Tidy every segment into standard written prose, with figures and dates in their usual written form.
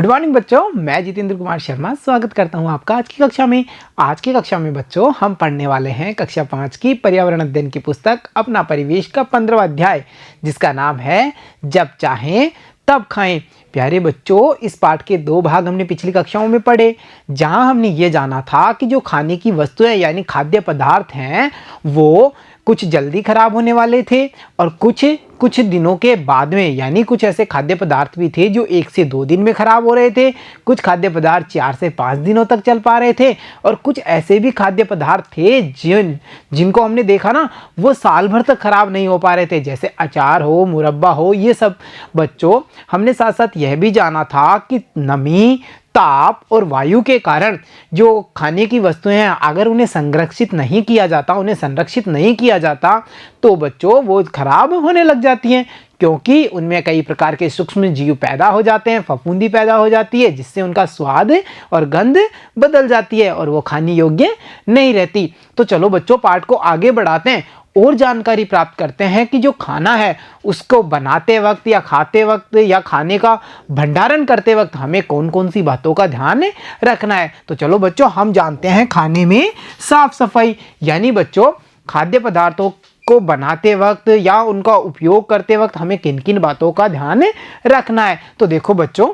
Good morning बच्चों, मैं जितेंद्र कुमार शर्मा स्वागत करता हूं आपका आज की कक्षा में। आज की कक्षा में बच्चों हम पढ़ने वाले हैं कक्षा 5 की पर्यावरण अध्ययन की पुस्तक अपना परिवेश का 15वां अध्याय, जिसका नाम है जब चाहें तब खाएं। प्यारे बच्चों, इस पाठ के 2 भाग हमने पिछली कक्षाओं में पढ़े, जहां हमने ये जाना था कि जो खाने की वस्तुएं यानी खाद्य पदार्थ हैं वो कुछ जल्दी खराब होने वाले थे और कुछ दिनों के बाद में, यानी कुछ ऐसे खाद्य पदार्थ भी थे जो 1 से 2 दिन में खराब हो रहे थे, कुछ खाद्य पदार्थ 4 से 5 दिनों तक चल पा रहे थे और कुछ ऐसे भी खाद्य पदार्थ थे जिनको हमने देखा ना वो साल भर तक खराब नहीं हो पा रहे थे, जैसे अचार हो, मुरब्बा हो। ये सब बच्चों हमने साथ साथ यह भी जाना था कि नमी, ताप और वायु के कारण जो खाने की वस्तुएं हैं अगर उन्हें संरक्षित नहीं किया जाता तो बच्चों वो खराब होने लग जाती हैं, क्योंकि उनमें कई प्रकार के सूक्ष्म जीव पैदा हो जाते हैं, फफूंदी पैदा हो जाती है, जिससे उनका स्वाद और गंध बदल जाती है और वो खाने योग्य नहीं रहती। तो चलो बच्चों पाठ को आगे बढ़ाते हैं और जानकारी प्राप्त करते हैं कि जो खाना है उसको बनाते वक्त या खाते वक्त या खाने का भंडारण करते वक्त हमें कौन कौन सी बातों का ध्यान रखना है। तो चलो बच्चों हम जानते हैं खाने में साफ सफाई, यानी बच्चों खाद्य पदार्थों को बनाते वक्त या उनका उपयोग करते वक्त हमें किन किन बातों का ध्यान रखना है। तो देखो बच्चों,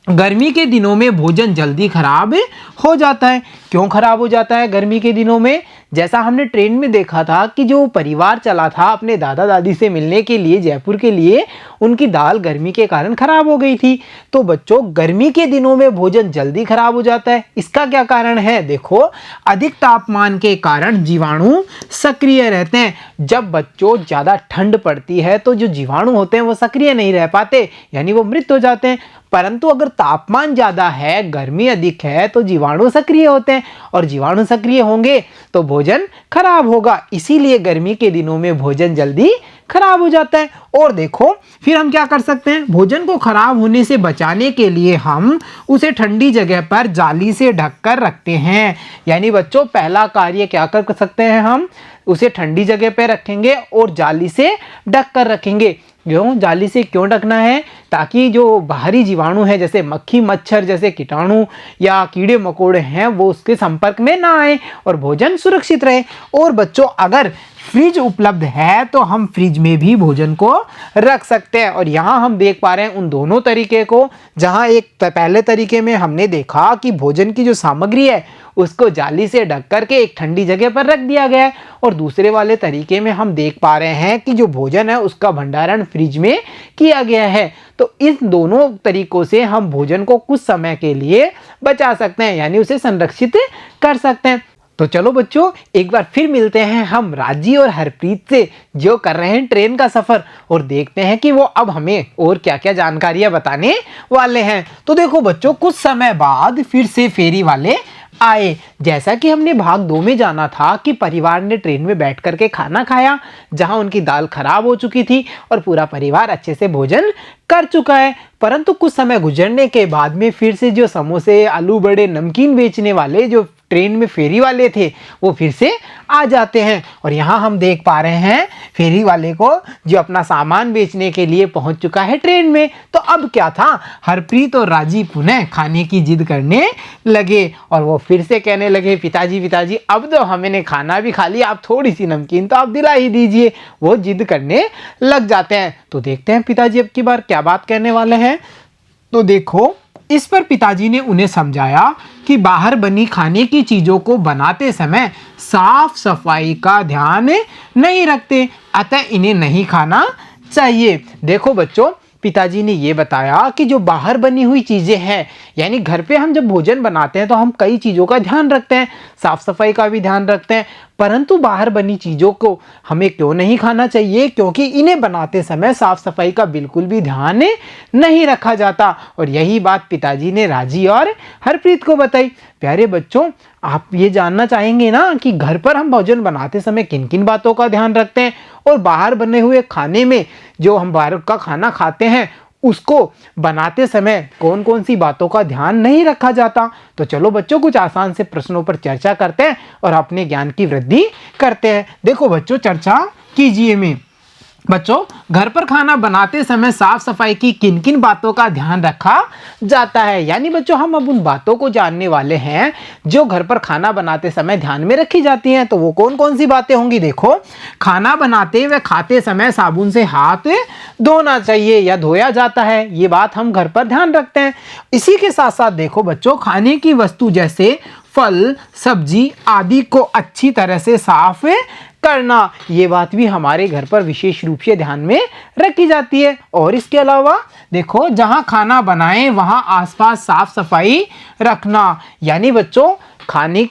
गर्मी के दिनों में भोजन जल्दी खराब हो जाता है। क्यों खराब हो जाता है गर्मी के दिनों में? जैसा हमने ट्रेन में देखा था कि जो परिवार चला था अपने दादा दादी से मिलने के लिए जयपुर के लिए, उनकी दाल गर्मी के कारण खराब हो गई थी। तो बच्चों गर्मी के दिनों में भोजन जल्दी खराब हो जाता है। इसका क्या कारण है? देखो, अधिक तापमान के कारण जीवाणु सक्रिय रहते हैं। जब बच्चों ज़्यादा ठंड पड़ती है तो जो जीवाणु होते हैं वो सक्रिय नहीं रह पाते, यानी वो मृत हो जाते हैं। परंतु अगर तापमान ज़्यादा है, गर्मी अधिक है, तो जीवाणु सक्रिय होते हैं और जीवाणु सक्रिय होंगे तो भोजन खराब होगा। इसीलिए गर्मी के दिनों में भोजन जल्दी खराब हो जाता है। और देखो फिर हम क्या कर सकते हैं, भोजन को खराब होने से बचाने के लिए हम उसे ठंडी जगह पर जाली से ढककर रखते हैं। यानी बच्चों पहला कार्य क्या कर सकते हैं, हम उसे ठंडी जगह पर रखेंगे और जाली से ढककर रखेंगे। क्यों जाली से क्यों ढकना है? ताकि जो बाहरी जीवाणु है जैसे मक्खी मच्छर जैसे कीटाणु या कीड़े मकोड़े हैं वो उसके संपर्क में ना आए और भोजन सुरक्षित रहे। और बच्चों अगर फ्रिज उपलब्ध है तो हम फ्रिज में भी भोजन को रख सकते हैं। और यहाँ हम देख पा रहे हैं उन दोनों तरीके को, जहाँ एक पहले तरीके में हमने देखा कि भोजन की जो सामग्री है उसको जाली से ढक करके एक ठंडी जगह पर रख दिया गया है, और दूसरे वाले तरीके में हम देख पा रहे हैं कि जो भोजन है उसका भंडारण फ्रिज में किया गया है। तो इन दोनों तरीकों से हम भोजन को कुछ समय के लिए बचा सकते हैं, यानी उसे संरक्षित कर सकते हैं। तो चलो बच्चों एक बार फिर मिलते हैं हम राजी और हरप्रीत से, जो कर रहे हैं ट्रेन का सफर, और देखते हैं कि वो अब हमें और क्या क्या जानकारियां बताने वाले हैं। तो देखो बच्चों, कुछ समय बाद फिर से फेरी वाले आए। जैसा कि हमने भाग 2 में जाना था कि परिवार ने ट्रेन में बैठ करके खाना खाया, जहां उनकी दाल खराब हो चुकी थी और पूरा परिवार अच्छे से भोजन कर चुका है। परंतु कुछ समय गुजरने के बाद में फिर से जो समोसे, आलू बड़े, नमकीन बेचने वाले जो ट्रेन में फेरी वाले थे वो फिर से आ जाते हैं। और यहाँ हम देख पा रहे हैं फेरी वाले को जो अपना सामान बेचने के लिए पहुंच चुका है ट्रेन में। तो अब क्या था, हरप्रीत और राजी पुनः खाने की जिद करने लगे और वो फिर से कहने लगे, पिताजी पिताजी अब तो हमने खाना भी खा लिया, अब थोड़ी सी नमकीन तो आप दिला ही दीजिए। वो जिद करने लग जाते हैं। तो देखते हैं पिताजी अब की बार क्या बात कहने वाले हैं। तो देखो, इस पर पिताजी ने उन्हें समझाया कि बाहर बनी खाने की चीजों को बनाते समय साफ सफाई का ध्यान नहीं रखते, अतः इन्हें नहीं खाना चाहिए। देखो बच्चों, पिताजी ने ये बताया कि जो बाहर बनी हुई चीज़ें हैं, यानी घर पे हम जब भोजन बनाते हैं तो हम कई चीज़ों का ध्यान रखते हैं, साफ सफाई का भी ध्यान रखते हैं, परंतु बाहर बनी चीज़ों को हमें क्यों नहीं खाना चाहिए? क्योंकि इन्हें बनाते समय साफ सफाई का बिल्कुल भी ध्यान नहीं रखा जाता। और यही बात पिताजी ने राजी और हरप्रीत को बताई। प्यारे बच्चों, आप ये जानना चाहेंगे ना कि घर पर हम भोजन बनाते समय किन किन बातों का ध्यान रखते हैं और बाहर बने हुए खाने में जो हम बाहर का खाना खाते हैं उसको बनाते समय कौन कौन सी बातों का ध्यान नहीं रखा जाता। तो चलो बच्चों कुछ आसान से प्रश्नों पर चर्चा करते हैं और अपने ज्ञान की वृद्धि करते हैं। देखो बच्चों, चर्चा कीजिए में बच्चों, घर पर खाना बनाते समय साफ सफाई की किन किन बातों का ध्यान रखा जाता है? यानी बच्चों, हम अब उन बातों को जानने वाले हैं जो घर पर खाना बनाते समय ध्यान में रखी जाती हैं। तो वो कौन कौन सी बातें होंगी? देखो, खाना बनाते व खाते समय साबुन से हाथ धोना चाहिए या धोया जाता है, ये बात हम घर पर ध्यान रखते हैं। इसी के साथ साथ देखो बच्चों, खाने की वस्तु जैसे फल, सब्जी आदि को अच्छी तरह से साफ करना, ये बात भी हमारे घर पर विशेष रूप से ध्यान में रखी जाती है। और इसके अलावा देखो, जहां खाना बनाएं वहां आसपास साफ सफाई रखना, यानी बच्चों खाने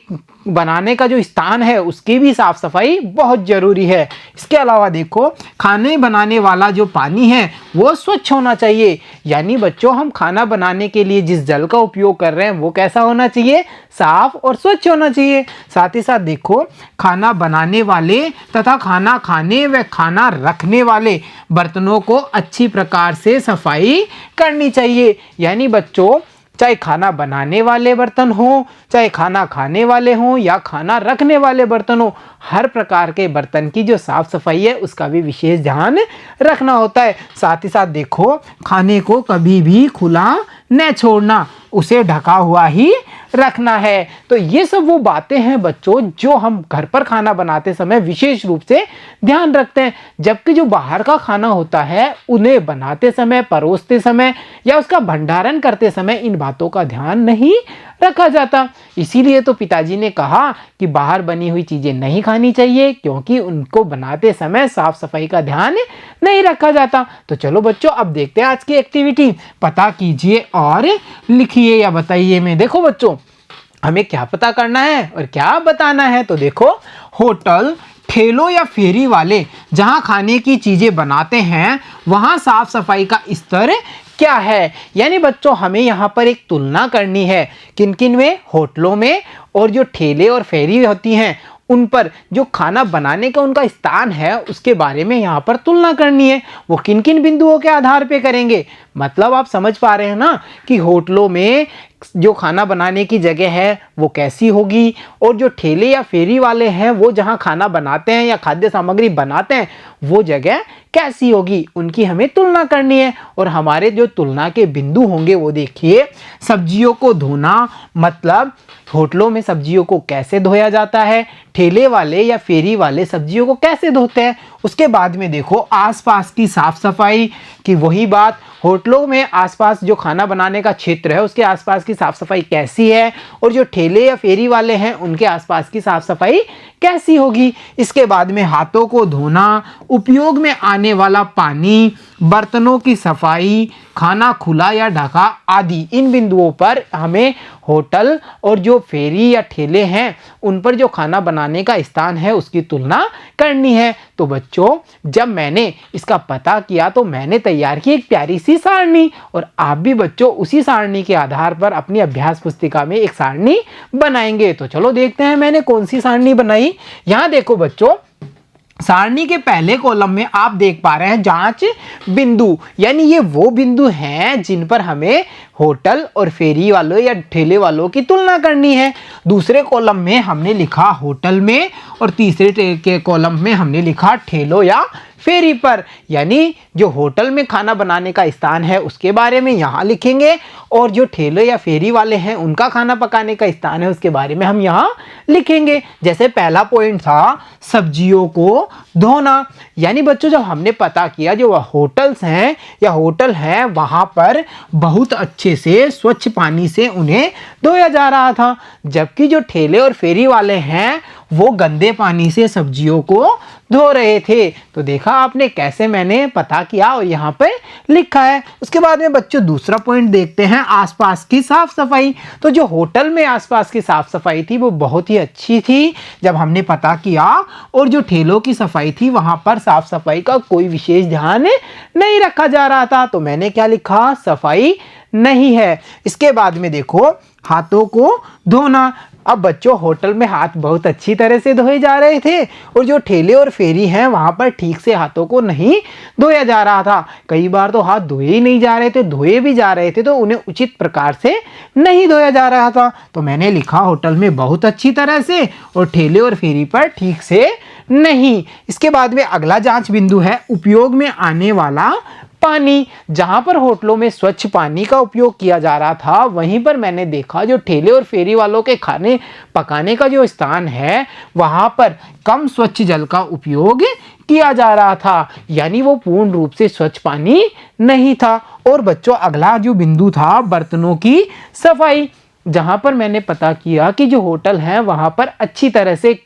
बनाने का जो स्थान है उसकी भी साफ सफाई बहुत जरूरी है। इसके अलावा देखो, खाने बनाने वाला जो पानी है वो स्वच्छ होना चाहिए, यानी बच्चों हम खाना बनाने के लिए जिस जल का उपयोग कर रहे हैं वो कैसा होना चाहिए? साफ और स्वच्छ होना चाहिए। साथ ही साथ देखो, खाना बनाने वाले तथा खाना खाने व खाना रखने वाले बर्तनों को अच्छी प्रकार से सफाई करनी चाहिए, यानी बच्चों चाहे खाना बनाने वाले बर्तन हो, चाहे खाना खाने वाले हों या खाना रखने वाले बर्तन हो, हर प्रकार के बर्तन की जो साफ सफाई है उसका भी विशेष ध्यान रखना होता है। साथ ही साथ देखो, खाने को कभी भी खुला न छोड़ना, उसे ढका हुआ ही रखना है। तो ये सब वो बातें हैं बच्चों जो हम घर पर खाना बनाते समय विशेष रूप से ध्यान रखते हैं, जबकि जो बाहर का खाना होता है उन्हें बनाते समय, परोसते समय या उसका भंडारण करते समय इन बातों का ध्यान नहीं रखा जाता। इसीलिए तो पिताजी ने कहा कि बाहर बनी हुई चीजें नहीं खानी चाहिए, क्योंकि उनको बनाते समय साफ सफाई का ध्यान नहीं रखा जाता। तो चलो बच्चों, अब देखते हैं आज की एक्टिविटी। पता कीजिए और लिखिए या बताइए में। देखो बच्चों, हमें क्या पता करना है और क्या बताना है? तो देखो, होटल, ठेलों या फेरी वाले जहां खाने की चीजें बनाते हैं वहां साफ सफाई का स्तर क्या है? यानी बच्चों हमें यहाँ पर एक तुलना करनी है, किन किन में? होटलों में, और जो ठेले और फेरी होती हैं उन पर जो खाना बनाने का उनका स्थान है उसके बारे में यहाँ पर तुलना करनी है। वो किन किन बिंदुओं के आधार पे करेंगे? मतलब आप समझ पा रहे हैं ना कि होटलों में जो खाना बनाने की जगह है वो कैसी होगी, और जो ठेले या फेरी वाले हैं वो जहाँ खाना बनाते हैं या खाद्य सामग्री बनाते हैं वो जगह कैसी होगी, उनकी हमें तुलना करनी है। और हमारे जो तुलना के बिंदु होंगे वो देखिए, सब्जियों को धोना, मतलब होटलों में सब्जियों को कैसे धोया जाता है, ठेले वाले या फेरी वाले सब्जियों को कैसे धोते हैं। उसके बाद में देखो, आसपास की साफ सफाई की वही बात, होटलों में आसपास जो खाना बनाने का क्षेत्र है उसके आसपास की साफ सफाई कैसी है, और जो ठेले या फेरी वाले हैं उनके आसपास की साफ सफाई कैसी होगी। इसके बाद में हाथों को धोना, उपयोग में आने वाला पानी, बर्तनों की सफाई, खाना खुला या ढका आदि, इन बिंदुओं पर हमें होटल और जो फेरी या ठेले हैं उन पर जो खाना बनाने का स्थान है उसकी तुलना करनी है। तो बच्चों, जब मैंने इसका पता किया तो मैंने तैयार की एक प्यारी सी सारणी, और आप भी बच्चों उसी सारणी के आधार पर अपनी अभ्यास पुस्तिका में एक सारणी बनाएंगे। तो चलो देखते हैं मैंने कौन सी सारणी बनाई। यहाँ देखो बच्चों, सारणी के पहले कॉलम में आप देख पा रहे हैं जांच बिंदु, यानी ये वो बिंदु हैं जिन पर हमें होटल और फेरी वालों या ठेले वालों की तुलना करनी है। दूसरे कॉलम में हमने लिखा होटल में, और तीसरे के कॉलम में हमने लिखा ठेलों या फेरी पर, यानी जो होटल में खाना बनाने का स्थान है उसके बारे में यहाँ लिखेंगे, और जो ठेले या फेरी वाले हैं उनका खाना पकाने का स्थान है उसके बारे में हम यहाँ लिखेंगे। जैसे पहला पॉइंट था सब्जियों को धोना, यानी बच्चों जब हमने पता किया जो होटल्स हैं या होटल हैं वहाँ पर बहुत अच्छे से स्वच्छ पानी से उन्हें धोया जा रहा था, जबकि जो ठेले और फेरी वाले हैं वो गंदे पानी से सब्जियों को धो रहे थे। तो देखा आपने कैसे मैंने पता किया और यहाँ पे लिखा है। उसके बाद में बच्चों दूसरा पॉइंट देखते हैं, आसपास की साफ सफाई। तो जो होटल में आसपास की साफ सफाई थी वो बहुत ही अच्छी थी जब हमने पता किया, और जो ठेलों की सफाई थी वहाँ पर साफ सफाई का कोई विशेष ध्यान नहीं रखा जा रहा था। तो मैंने क्या लिखा? सफाई नहीं है। इसके बाद में देखो, हाथों को धोना, अब बच्चों होटल में हाथ बहुत अच्छी तरह से धोए जा रहे थे और जो ठेले और फेरी हैं वहां पर ठीक से हाथों को नहीं धोया जा रहा था। कई बार तो हाथ धोए ही नहीं जा रहे थे, धोए भी जा रहे थे तो उन्हें उचित प्रकार से नहीं धोया जा रहा था। तो मैंने लिखा होटल में बहुत अच्छी तरह से और ठेले और फेरी पर ठीक से नहीं। इसके बाद में अगला जांच बिंदु है उपयोग में आने वाला पानी। जहां पर होटलों में स्वच्छ पानी का उपयोग किया जा रहा था वहीं पर मैंने देखा जो ठेले और फेरी वालों के खाने पकाने का जो स्थान है वहां पर कम स्वच्छ जल का उपयोग किया जा रहा था, यानी वो पूर्ण रूप से स्वच्छ पानी नहीं था। और बच्चों अगला जो बिंदु था बर्तनों की सफाई, जहां पर मैंने पता किया कि जो होटल है वहां पर अच्छी तरह से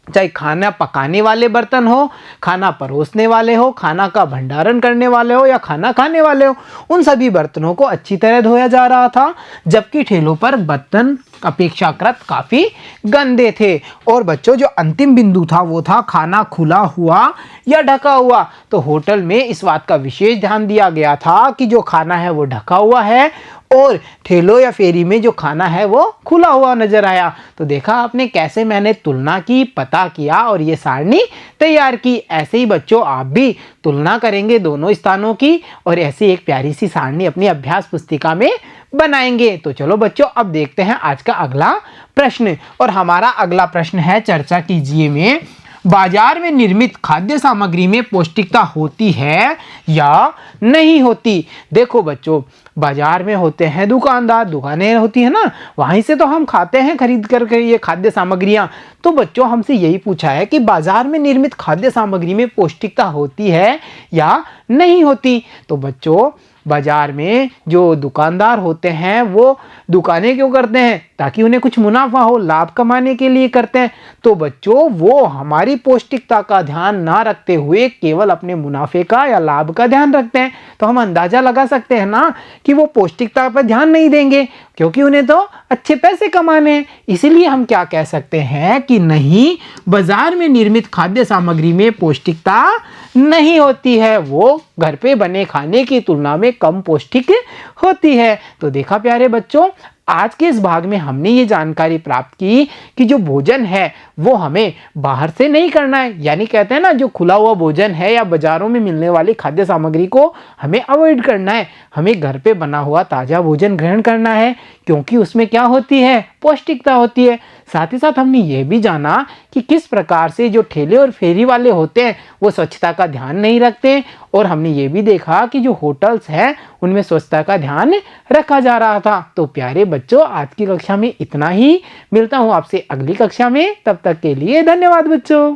चाहे खाना पकाने वाले बर्तन हो, खाना परोसने वाले हो, खाना का भंडारण करने वाले हो या खाना खाने वाले हो, उन सभी बर्तनों को अच्छी तरह धोया जा रहा था। जबकि ठेलों पर बर्तन अपेक्षाकृत काफ़ी गंदे थे। और बच्चों जो अंतिम बिंदु था वो था खाना खुला हुआ या ढका हुआ। तो होटल में इस बात का विशेष ध्यान दिया गया था कि जो खाना है वो ढका हुआ है और ठेलों या फेरी में जो खाना है वो खुला हुआ नजर आया। तो देखा आपने कैसे मैंने तुलना की, पता किया और ये सारणी तैयार की। ऐसे ही बच्चों आप भी तुलना करेंगे दोनों स्थानों की और ऐसी एक प्यारी सी सारणी अपनी अभ्यास पुस्तिका में बनाएंगे। तो चलो बच्चों अब देखते हैं आज का अगला प्रश्न। और हमारा अगला प्रश्न है चर्चा कीजिए में, बाजार में निर्मित खाद्य सामग्री में पौष्टिकता होती है या नहीं होती। देखो बच्चों बाजार में होते हैं दुकानदार, दुकानें होती है ना, वहीं से तो हम खाते हैं खरीद करके ये खाद्य सामग्रियां। तो बच्चों हमसे यही पूछा है कि बाजार में निर्मित खाद्य सामग्री में पौष्टिकता होती है या नहीं होती। तो बच्चों बाजार में जो दुकानदार होते हैं वो दुकानें क्यों करते हैं, ताकि उन्हें कुछ मुनाफा हो, लाभ कमाने के लिए करते हैं। तो बच्चों वो हमारी पौष्टिकता का ध्यान ना रखते हुए केवल अपने मुनाफे का या लाभ का ध्यान रखते हैं। तो हम अंदाजा लगा सकते हैं ना कि वो पौष्टिकता पर ध्यान नहीं देंगे, क्योंकि उन्हें तो अच्छे पैसे कमाने हैं। इसीलिए हम क्या कह सकते हैं कि नहीं, बाजार में निर्मित खाद्य सामग्री में पौष्टिकता नहीं होती है, वो घर पे बने खाने की तुलना में कम पौष्टिक होती है। तो देखा प्यारे बच्चों, आज के इस भाग में हमने ये जानकारी प्राप्त की कि जो भोजन है वो हमें बाहर से नहीं करना है, यानी कहते हैं ना जो खुला हुआ भोजन है या बाजारों में मिलने वाली खाद्य सामग्री को हमें अवॉइड करना है। हमें घर पे बना हुआ ताज़ा भोजन ग्रहण करना है, क्योंकि उसमें क्या होती है, पौष्टिकता होती है। साथ ही साथ हमने ये भी जाना कि किस प्रकार से जो ठेले और फेरी वाले होते हैं वो स्वच्छता का ध्यान नहीं रखते। और हमने ये भी देखा कि जो होटल्स हैं उनमें स्वच्छता का ध्यान रखा जा रहा था। तो प्यारे बच्चों आज की कक्षा में इतना ही, मिलता हूँ आपसे अगली कक्षा में, तब तक के लिए धन्यवाद बच्चों।